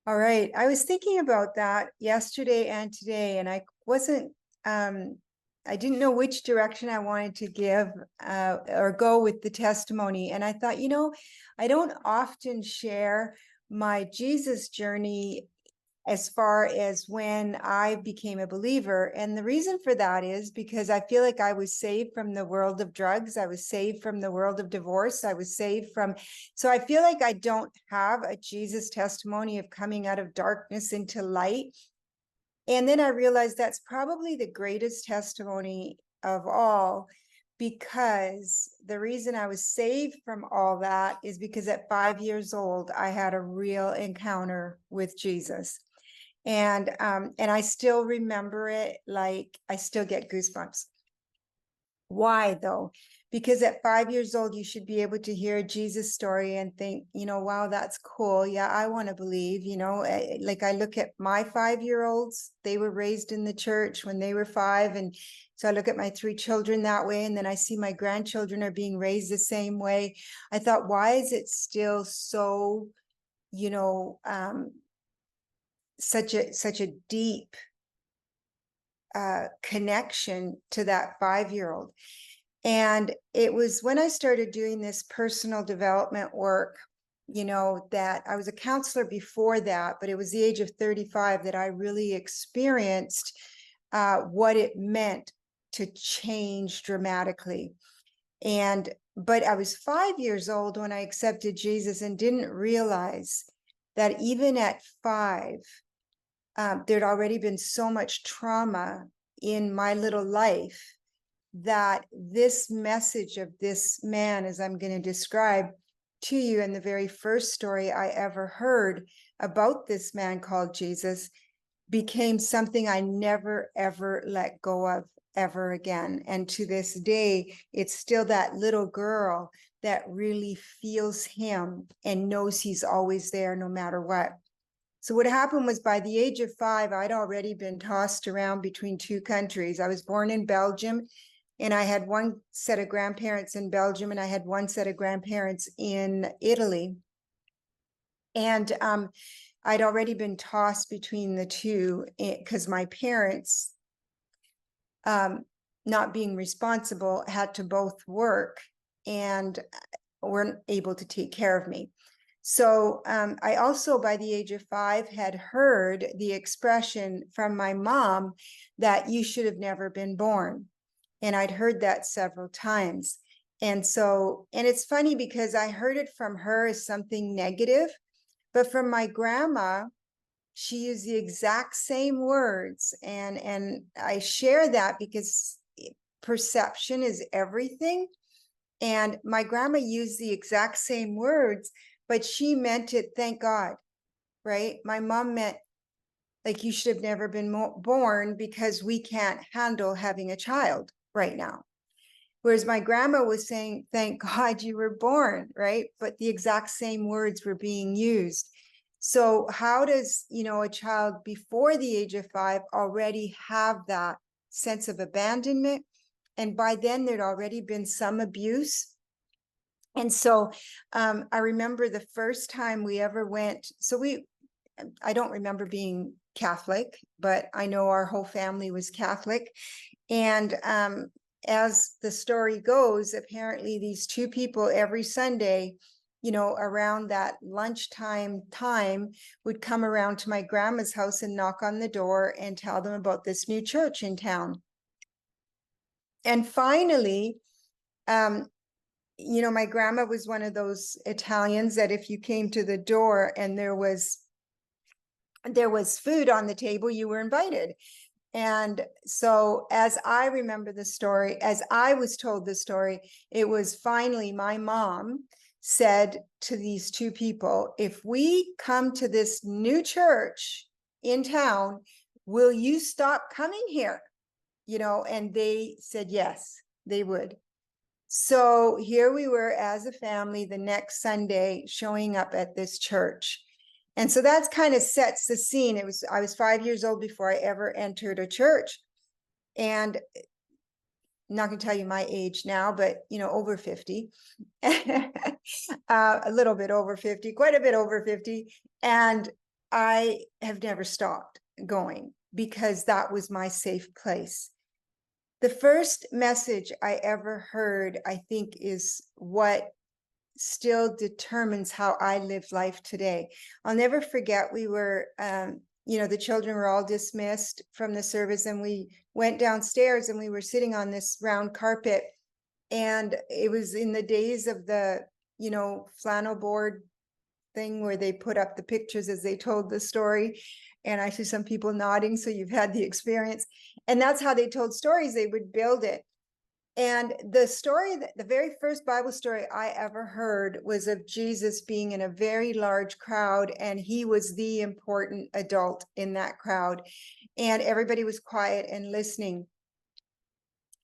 All right. I was thinking about that yesterday and today, and I didn't know which direction I wanted to give or go with the testimony. And I thought, I don't often share my Jesus journey as far as when I became a believer. And the reason for that is because I feel like I was saved from the world of drugs. I was saved from the world of divorce. I was saved from, so I feel like I don't have a Jesus testimony of coming out of darkness into light. And then I realized that's probably the greatest testimony of all, because the reason I was saved from all that is because at 5 years old, I had a real encounter with Jesus. And I still remember it, like I still get goosebumps. Why though? Because at 5 years old, you should be able to hear a Jesus story and think, wow, that's cool. Yeah, I want to believe, like I look at my 5-year-olds, they were raised in the church when they were 5. And so I look at my 3 children that way. And then I see my grandchildren are being raised the same way. I thought, why is it still so, you know, such a deep connection to that 5-year-old? And it was when I started doing this personal development work, that I was a counselor before that, but it was the age of 35 that I really experienced what it meant to change dramatically. But I was 5 years old when I accepted Jesus and didn't realize that even at 5, there'd already been so much trauma in my little life that this message of this man, as I'm going to describe to you in the very first story I ever heard about this man called Jesus, became something I never, ever let go of ever again. And to this day, it's still that little girl that really feels him and knows he's always there no matter what. So what happened was, by the age of 5, I'd already been tossed around between 2 countries. I was born in Belgium, and I had one set of grandparents in Belgium, and I had one set of grandparents in Italy. And I'd already been tossed between the two because my parents, not being responsible, had to both work and weren't able to take care of me. So I also, by the age of 5, had heard the expression from my mom that you should have never been born. And I'd heard that several times. And it's funny because I heard it from her as something negative, but from my grandma, she used the exact same words. And I share that because perception is everything. And my grandma used the exact same words, but she meant it, thank God, right? My mom meant, like, you should have never been born because we can't handle having a child right now. Whereas my grandma was saying, thank God you were born, right? But the exact same words were being used. So how does, a child before the age of 5 already have that sense of abandonment? And by then there'd already been some abuse. And so I remember the first time we ever went, I don't remember being Catholic, but I know our whole family was Catholic. And as the story goes, apparently these 2 people every Sunday, around that lunchtime time, would come around to my grandma's house and knock on the door and tell them about this new church in town. And finally, my grandma was one of those Italians that if you came to the door and there was food on the table, you were invited. And so as I remember the story, as I was told the story, it was finally my mom said to these 2 people, if we come to this new church in town, will you stop coming here? And they said, yes, they would. So here we were as a family the next Sunday showing up at this church. And so that's kind of sets the scene. I was 5 years old before I ever entered a church. And I'm not going to tell you my age now, but, over 50, a little bit over 50, quite a bit over 50. And I have never stopped going because that was my safe place. The first message I ever heard, I think, is what still determines how I live life today. I'll never forget, we were, the children were all dismissed from the service, and we went downstairs and we were sitting on this round carpet. And it was in the days of the, flannel board thing where they put up the pictures as they told the story. And I see some people nodding, so you've had the experience. And that's how they told stories. They would build it. And the story, the very first Bible story I ever heard was of Jesus being in a very large crowd, and he was the important adult in that crowd. And everybody was quiet and listening.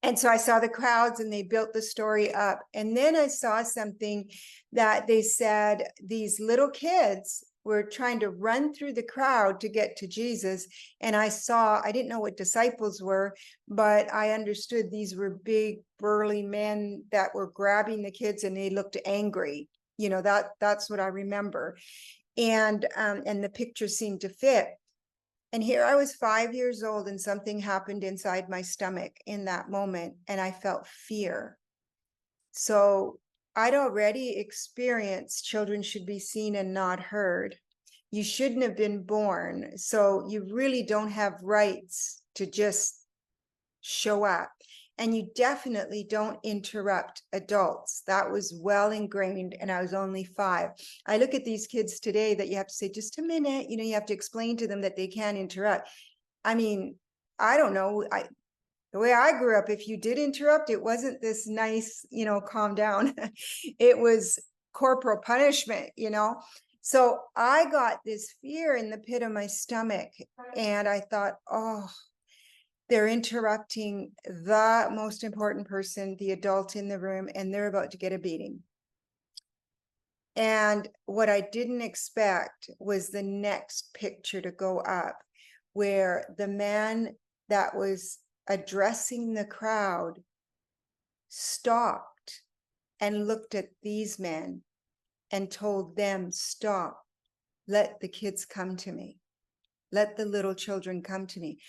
And so I saw the crowds, and they built the story up. And then I saw something that they said these little kids were trying to run through the crowd to get to Jesus. And I didn't know what disciples were, but I understood these were big, burly men that were grabbing the kids, and they looked angry. That's what I remember. And the picture seemed to fit. And here I was 5 years old, and something happened inside my stomach in that moment, and I felt fear. So I'd already experienced children should be seen and not heard. You shouldn't have been born, so you really don't have rights to just show up. And you definitely don't interrupt adults. That was well ingrained, and I was only 5. I look at these kids today that you have to say, just a minute, you have to explain to them that they can't interrupt. I mean, I don't know. The way I grew up, if you did interrupt, it wasn't this nice, calm down. It was corporal punishment, So I got this fear in the pit of my stomach, and I thought, oh, they're interrupting the most important person, the adult in the room, and they're about to get a beating. And what I didn't expect was the next picture to go up, where the man that was addressing the crowd stopped and looked at these men and told them, stop, let the kids come to me. Let the little children come to me.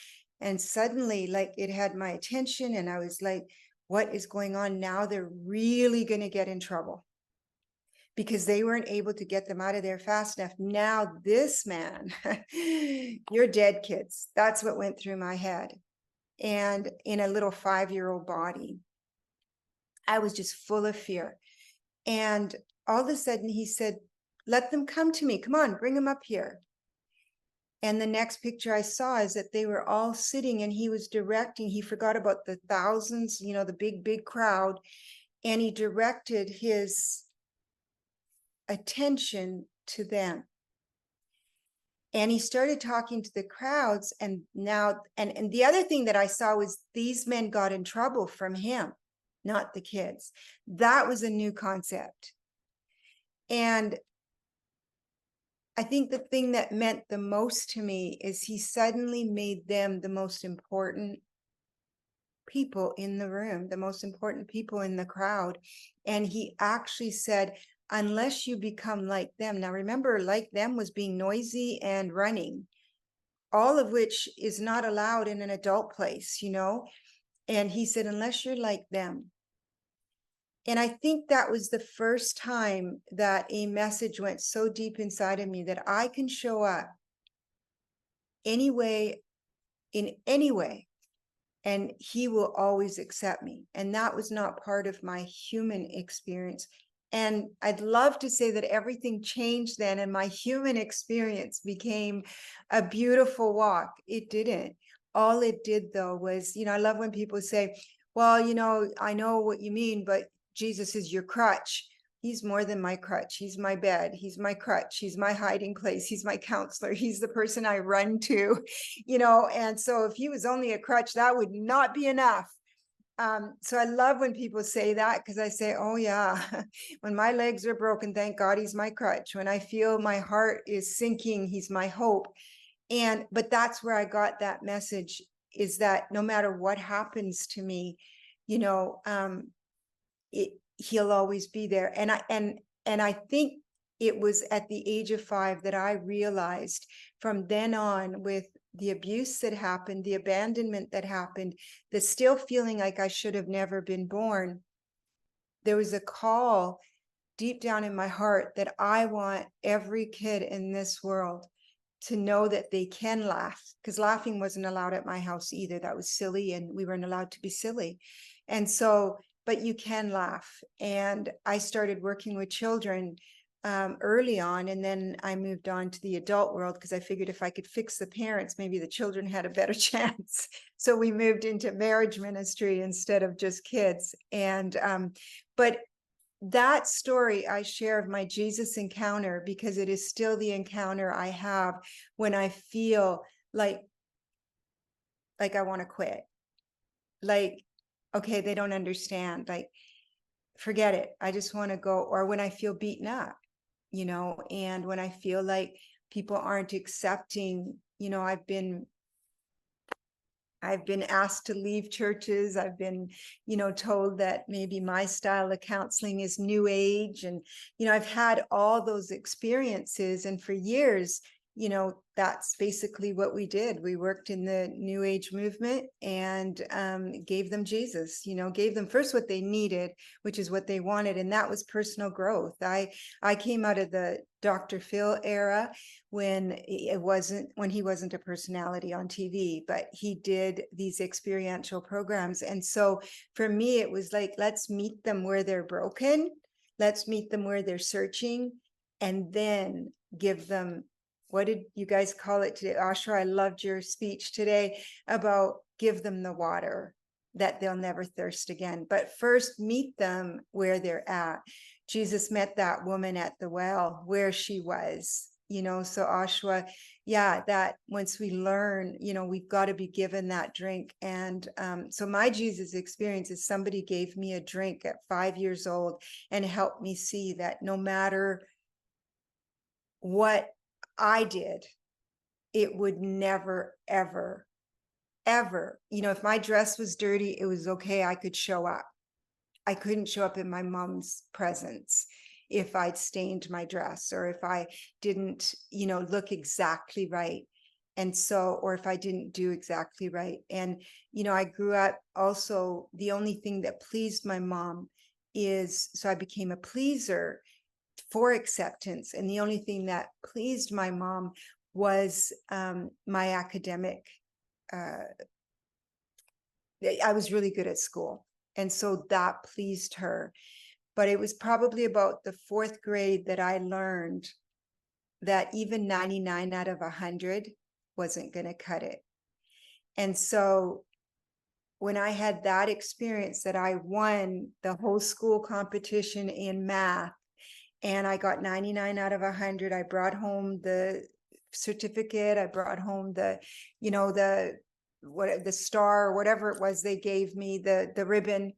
And suddenly, like, it had my attention, and I was like, what is going on now? They're really going to get in trouble because they weren't able to get them out of there fast enough. Now this man, you're dead, kids. That's what went through my head. And in a little 5-year-old body, I was just full of fear. And all of a sudden he said, let them come to me. Come on, bring them up here. And the next picture I saw is that they were all sitting, and he was directing. He forgot about the thousands, the big, big crowd. And he directed his attention to them. And he started talking to the crowds. And now, and the other thing that I saw was these men got in trouble from him, not the kids. That was a new concept. And I think the thing that meant the most to me is he suddenly made them the most important people in the room, the most important people in the crowd. And he actually said, unless you become like them. Now, remember, like them was being noisy and running, all of which is not allowed in an adult place, And he said, unless you're like them. And I think that was the first time that a message went so deep inside of me that I can show up anyway, in any way, and he will always accept me. And that was not part of my human experience. And I'd love to say that everything changed then, and my human experience became a beautiful walk. It didn't. All it did, though, was, I love when people say, well, I know what you mean, but Jesus is your crutch. He's more than my crutch. He's my bed. He's my crutch. He's my hiding place. He's my counselor. He's the person I run to, and so if he was only a crutch, that would not be enough. So I love when people say that, because I say, oh yeah, when my legs are broken, thank God he's my crutch. When I feel my heart is sinking, he's my hope. But that's where I got that message, is that no matter what happens to me, he'll always be there. And I think it was at the age of 5 that I realized from then on, with the abuse that happened, the abandonment that happened, the still feeling like I should have never been born, there was a call deep down in my heart that I want every kid in this world to know that they can laugh, because laughing wasn't allowed at my house either. That was silly, and we weren't allowed to be silly. And so, but you can laugh. And I started working with children early on, and then I moved on to the adult world because I figured if I could fix the parents, maybe the children had a better chance. So we moved into marriage ministry instead of just kids. And but that story I share of my Jesus encounter, because it is still the encounter I have when I feel like I want to quit. Like, okay, they don't understand. Like, forget it. I just want to go. Or when I feel beaten up, and when I feel like people aren't accepting, I've been asked to leave churches. I've been, told that maybe my style of counseling is new age. And, I've had all those experiences. And for years, that's basically what we did. We worked in the new age movement and gave them Jesus, gave them first what they needed, which is what they wanted. And that was personal growth. I came out of the Dr. Phil era when he wasn't a personality on TV, but he did these experiential programs. And so for me, it was like, let's meet them where they're broken. Let's meet them where they're searching, and then give them, what did you guys call it today? Osher, I loved your speech today about give them the water that they'll never thirst again. But first, meet them where they're at. Jesus met that woman at the well where she was, so Oshawa, yeah, that once we learn, we've got to be given that drink. And so my Jesus experience is somebody gave me a drink at 5 years old and helped me see that no matter what I did, it would never, ever, ever, if my dress was dirty, it was okay. I could show up. I couldn't show up in my mom's presence if I'd stained my dress, or if I didn't, look exactly right. And so, or if I didn't do exactly right. And, I grew up also, the only thing that pleased my mom so I became a pleaser for acceptance. And the only thing that pleased my mom was my academic. I was really good at school. And so that pleased her. But it was probably about the 4th grade that I learned that even 99 out of 100 wasn't going to cut it. And so when I had that experience, that I won the whole school competition in math, and I got 99 out of 100, I brought home the certificate. I brought home the star, or whatever it was they gave me, the ribbon.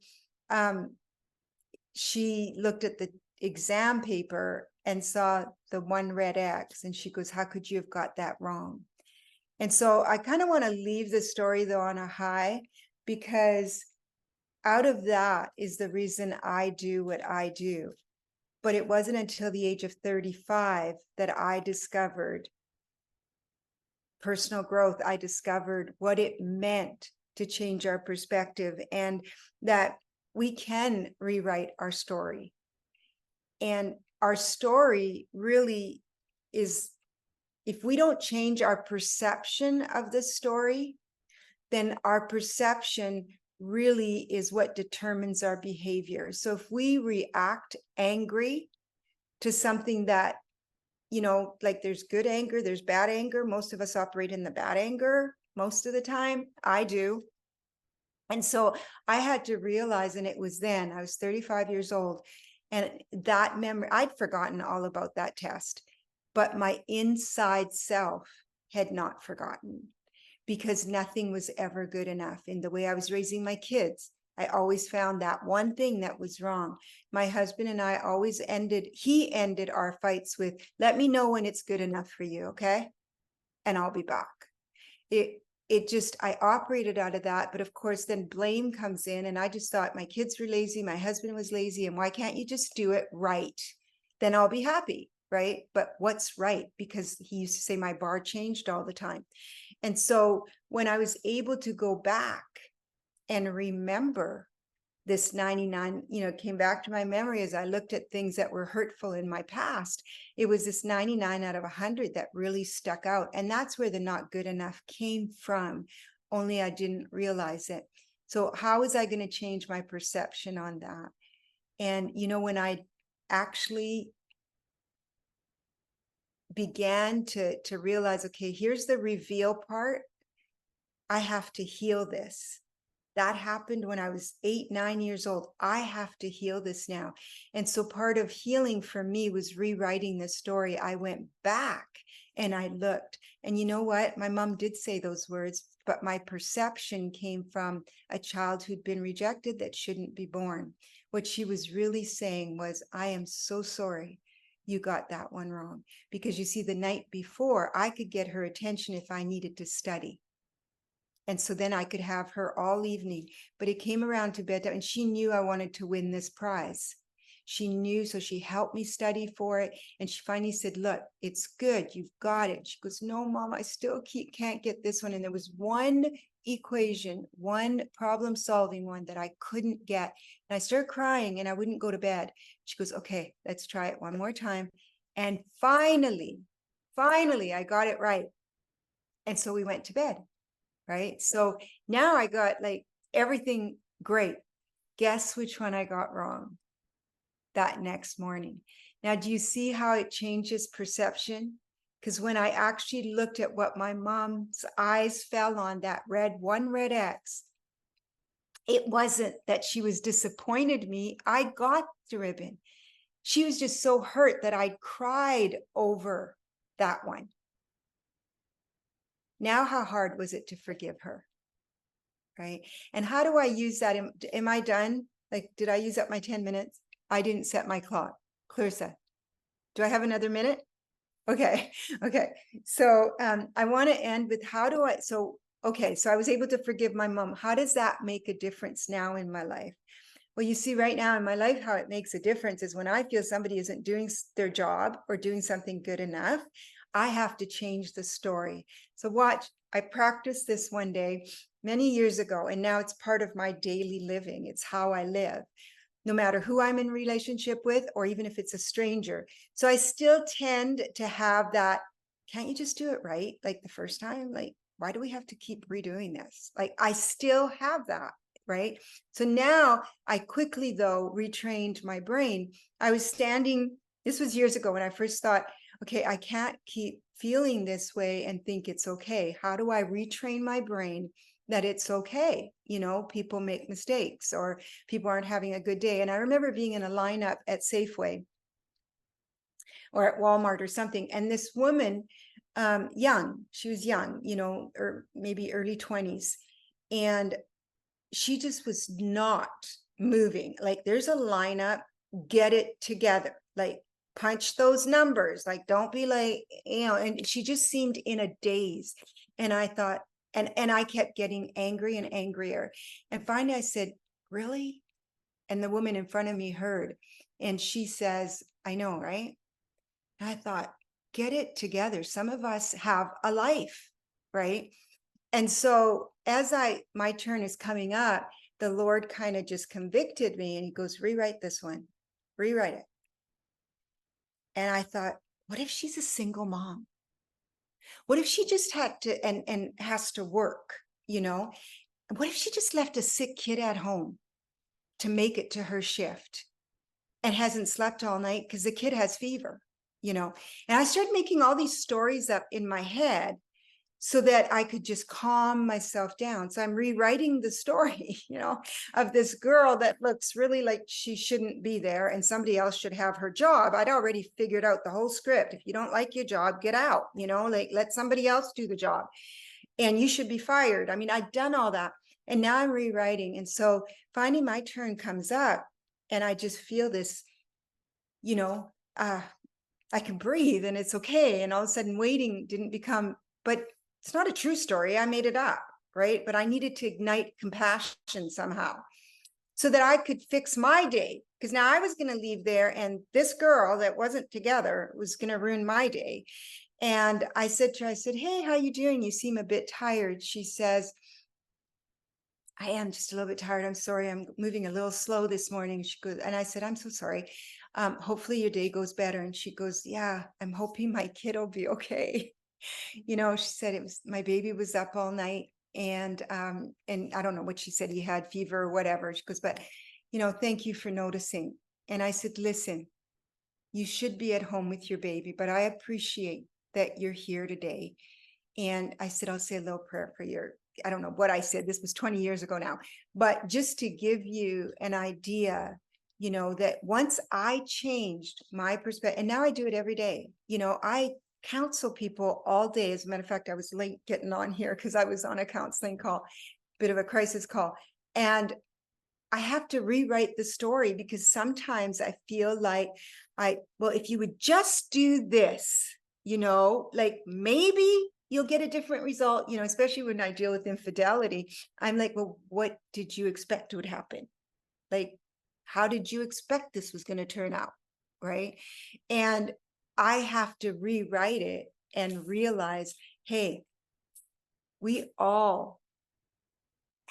She looked at the exam paper and saw the one red X, and she goes, how could you have got that wrong? And so I kind of want to leave the story though on a high, because out of that is the reason I do what I do. But it wasn't until the age of 35 that I discovered personal growth. I discovered what it meant to change our perspective, and that we can rewrite our story. And our story really is, if we don't change our perception of the story, then our perception really is what determines our behavior. So if we react angry to something that, like there's good anger, there's bad anger. Most of us operate in the bad anger most of the time. I do. And so I had to realize, and it was then, I was 35 years old, and that memory, I'd forgotten all about that test, but my inside self had not forgotten, because nothing was ever good enough. In the way I was raising my kids, I always found that one thing that was wrong. My husband and I always he ended our fights with, let me know when it's good enough for you, okay? And I'll be back. I operated out of that. But of course, then blame comes in, and I just thought my kids were lazy, my husband was lazy, and why can't you just do it right? Then I'll be happy, right? But what's right? Because he used to say my bar changed all the time. And so when I was able to go back and remember this 99, came back to my memory as I looked at things that were hurtful in my past, it was this 99 out of 100 that really stuck out. And that's where the not good enough came from, only I didn't realize it. So how was I going to change my perception on that? And, when I actually began to realize, okay, here's the reveal part. I have to heal this. That happened when I was 8, 9 years old. I have to heal this now. And so part of healing for me was rewriting the story. I went back and I looked, and you know what? My mom did say those words, but my perception came from a child who'd been rejected that shouldn't be born. What she was really saying was, I am so sorry you got that one wrong. Because you see, the night before, I could get her attention if I needed to study. And so then I could have her all evening, but it came around to bedtime and she knew I wanted to win this prize. She knew, so she helped me study for it. And she finally said, look, it's good. You've got it. She goes, no, Mom, I still can't get this one. And there was one equation, one problem solving one that I couldn't get. And I started crying and I wouldn't go to bed. She goes, okay, let's try it one more time. And finally, I got it right. And so we went to bed. Right. So now I got like everything great. Guess which one I got wrong that next morning? Now, do you see how it changes perception? Because when I actually looked at what my mom's eyes fell on, that one red X, it wasn't that she was disappointed me. I got the ribbon. She was just so hurt that I cried over that one. Now, how hard was it to forgive her? Right. And how do I use that? Am I done? Like, did I use up my 10 minutes? I didn't set my clock. Clarissa, do I have another minute? Okay. Okay. So I want to end with so I was able to forgive my mom. How does that make a difference now in my life? Well, you see right now in my life, how it makes a difference is when I feel somebody isn't doing their job or doing something good enough, I have to change the story. So watch, I practiced this one day many years ago, and now it's part of my daily living. It's how I live, no matter who I'm in relationship with, or even if it's a stranger. So I still tend to have that, can't you just do it right? Like the first time, like, why do we have to keep redoing this? Like, I still have that. Right. So now I quickly, though, retrained my brain. I was standing, this was years ago when I first thought, okay, I can't keep feeling this way and think it's okay. How do I retrain my brain that it's okay? People make mistakes or people aren't having a good day. And I remember being in a lineup at Safeway or at Walmart or something. And this woman, she was young, or maybe early 20s. And she just was not moving. Like, there's a lineup, get it together, like punch those numbers, like don't be like, and she just seemed in a daze. And I thought, and I kept getting angry and angrier. And finally I said, really? And the woman in front of me heard, and she says, I know, right? And I thought, get it together. Some of us have a life, right? And so as my turn is coming up, the Lord kind of just convicted me and he goes, rewrite this one, rewrite it. And I thought, what if she's a single mom? What if she just had to, and has to work, What if she just left a sick kid at home to make it to her shift and hasn't slept all night because the kid has fever, And I started making all these stories up in my head so that I could just calm myself down. So I'm rewriting the story, of this girl that looks really like she shouldn't be there and somebody else should have her job. I'd already figured out the whole script. If you don't like your job, get out, like let somebody else do the job and you should be fired. I mean, I'd done all that and now I'm rewriting. And so finally my turn comes up and I just feel this, I can breathe and it's okay. And all of a sudden waiting didn't become, but it's not a true story. I made it up, right? But I needed to ignite compassion somehow so that I could fix my day because now I was going to leave there, and this girl that wasn't together was going to ruin my day. And I said to her, I said, hey, how you doing? You seem a bit tired. She says, I am just a little bit tired. I'm sorry. I'm moving a little slow this morning. She goes, and I said, I'm so sorry. Hopefully your day goes better. And she goes, yeah, I'm hoping my kid will be okay. You know, she said my baby was up all night, and I don't know what she said, he had fever or whatever. She goes, but, you know, thank you for noticing. And I said, listen, you should be at home with your baby, but I appreciate that you're here today. And I said, I'll say a little prayer for your, I don't know what I said. This was 20 years ago now, but just to give you an idea, you know, that once I changed my perspective, and now I do it every day, you know, I counsel people all day. As a matter of fact, I was late getting on here because I was on a counseling call, bit of a crisis call. And I have to rewrite the story because sometimes I feel like well, if you would just do this, you know, like maybe you'll get a different result, you know, especially when I deal with infidelity. I'm like, well, what did you expect would happen? Like, how did you expect this was going to turn out? Right. And I have to rewrite it and realize, hey, we all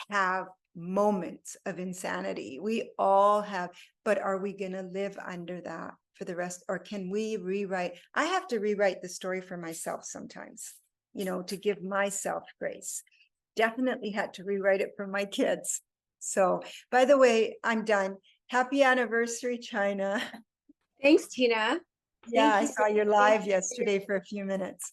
have moments of insanity. We all have, but are we going to live under that for the rest? Or can we rewrite? I have to rewrite the story for myself sometimes, you know, to give myself grace. Definitely had to rewrite it for my kids. So, by the way, I'm done. Happy anniversary, China. Thanks, Tina. Yeah, Thank I you saw your live yesterday for a few minutes.